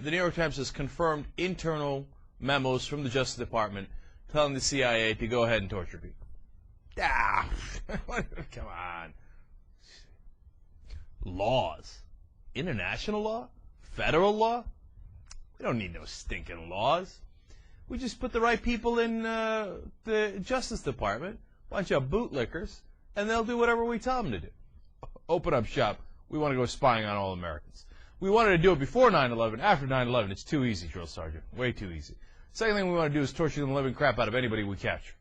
The New York Times has confirmed internal memos from the Justice Department telling the CIA to go ahead and torture people. Ah, come on. Laws. International law? Federal law? We don't need no stinking laws. We just put the right people in the Justice Department, bunch of bootlickers, and they'll do whatever we tell them to do. Open up shop. We want to go spying on all Americans. We wanted to do it before 9/11. After 9/11, it's too easy, Drill Sergeant. Way too easy. Second thing we want to do is torture the living crap out of anybody we capture.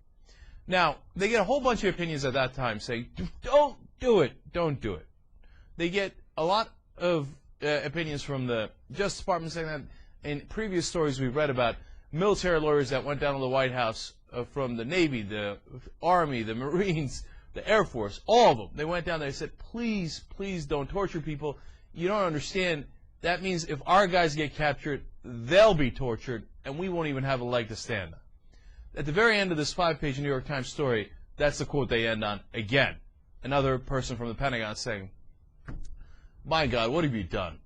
Now, they get a whole bunch of opinions at that time saying, don't do it, don't do it. They get a lot of opinions from the Justice Department saying that in previous stories we've read about military lawyers that went down to the White House from the Navy, the Army, the Marines, the Air Force, all of them. They went down there and said, please, please don't torture people. You don't understand. That means if our guys get captured, they'll be tortured, and we won't even have a leg to stand on. At the very end of this 5-page New York Times story, that's the quote they end on again. Another person from the Pentagon saying, my God, what have you done?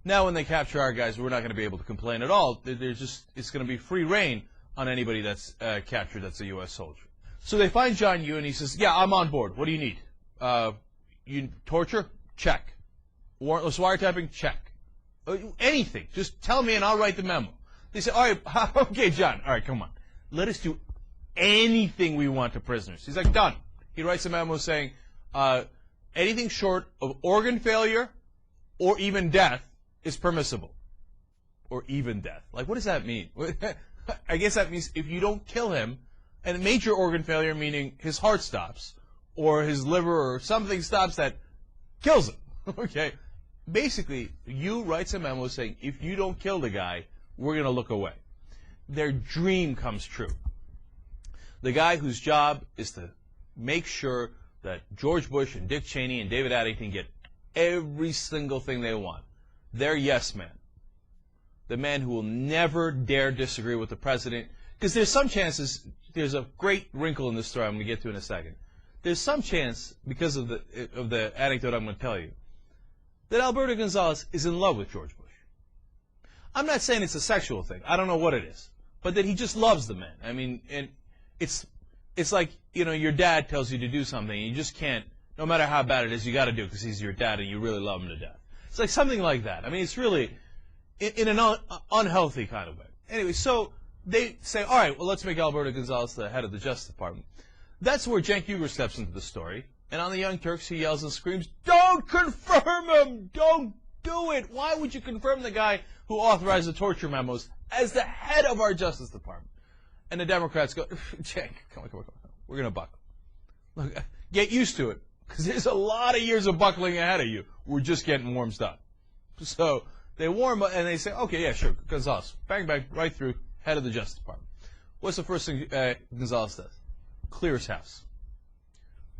Now when they capture our guys, we're not going to be able to complain at all. It's going to be free reign on anybody that's captured that's a U.S. soldier. So they find John Yoo, and he says, yeah, I'm on board. What do you need? You torture? Check. Warrantless wiretapping? Check. Anything. Just tell me and I'll write the memo. They say, all right, okay, John, all right, come on. Let us do anything we want to prisoners. He's like, done. He writes a memo saying, anything short of organ failure or even death is permissible. Or even death. Like, what does that mean? I guess that means if you don't kill him, and major organ failure meaning his heart stops, or his liver or something stops that kills him. Okay? Basically, you writes a memo saying, if you don't kill the guy, we're going to look away. Their dream comes true. The guy whose job is to make sure that George Bush and Dick Cheney and David Addington get every single thing they want. Their yes man. The man who will never dare disagree with the president. Because there's some chances, there's a great wrinkle in this story I'm going to get to in a second. There's some chance, because of the anecdote I'm going to tell you, that Alberto Gonzalez is in love with George Bush. I'm not saying it's a sexual thing. I don't know what it is. But that he just loves the man. I mean, and it's like, you know, your dad tells you to do something, and you just can't, no matter how bad it is, you got to do it because he's your dad and you really love him to death. It's like something like that. I mean, it's really in an unhealthy kind of way. Anyway, so they say, all right, well, let's make Alberto Gonzalez the head of the Justice Department. That's where Cenk Uygur steps into the story. And on the Young Turks, he yells and screams, don't confirm him! Don't do it! Why would you confirm the guy who authorized the torture memos as the head of our Justice Department? And the Democrats go, Cenk, come on. We're going to buckle. Look, get used to it, because there's a lot of years of buckling ahead of you. We're just getting warmed up. So they warm up, and they say, okay, yeah, sure, Gonzalez. Bang, bang, right through, head of the Justice Department. What's the first thing Gonzalez does? Clears house.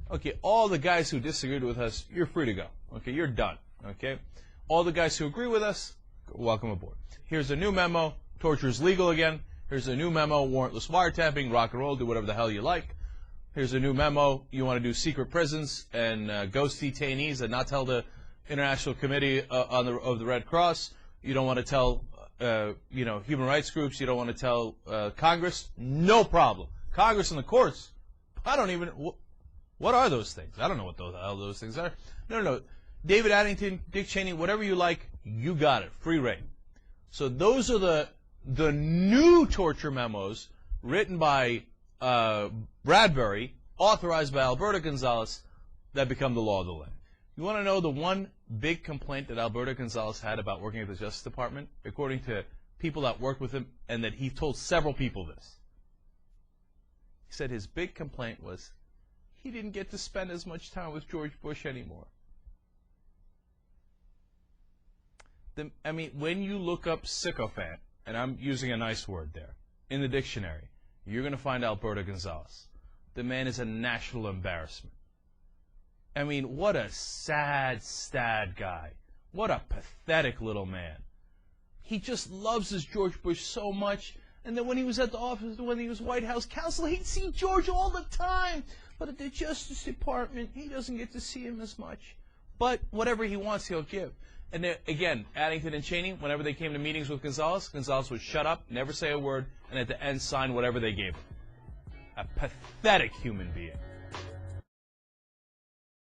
Okay, all the guys who disagreed with us, you're free to go. Okay, you're done. Okay? All the guys who agree with us, welcome aboard. Here's a new memo. Torture is legal again. Here's a new memo. Warrantless wiretapping, rock and roll, do whatever the hell you like. Here's a new memo. You want to do secret prisons and ghost detainees and not tell the International Committee of the Red Cross. You don't want to tell, human rights groups. You don't want to tell Congress. No problem. Congress and the courts. I don't even. What are those things? I don't know what those things are. No. David Addington, Dick Cheney, whatever you like, you got it. Free reign. So those are the new torture memos written by Bradbury, authorized by Alberto Gonzalez, that become the law of the land. You want to know the one big complaint that Alberto Gonzalez had about working at the Justice Department, according to people that worked with him, and that he told several people this? He said his big complaint was he didn't get to spend as much time with George Bush anymore. When you look up sycophant, and I'm using a nice word there, in the dictionary, you're going to find Alberto Gonzalez. The man is a national embarrassment. I mean, what a sad guy. What a pathetic little man. He just loves his George Bush so much. And then when he was at the office, when he was White House counsel, he'd see George all the time. But at the Justice Department, he doesn't get to see him as much. But whatever he wants, he'll give. And then, again, Addington and Cheney, whenever they came to meetings with Gonzalez, Gonzalez would shut up, never say a word, and at the end sign whatever they gave him. A pathetic human being.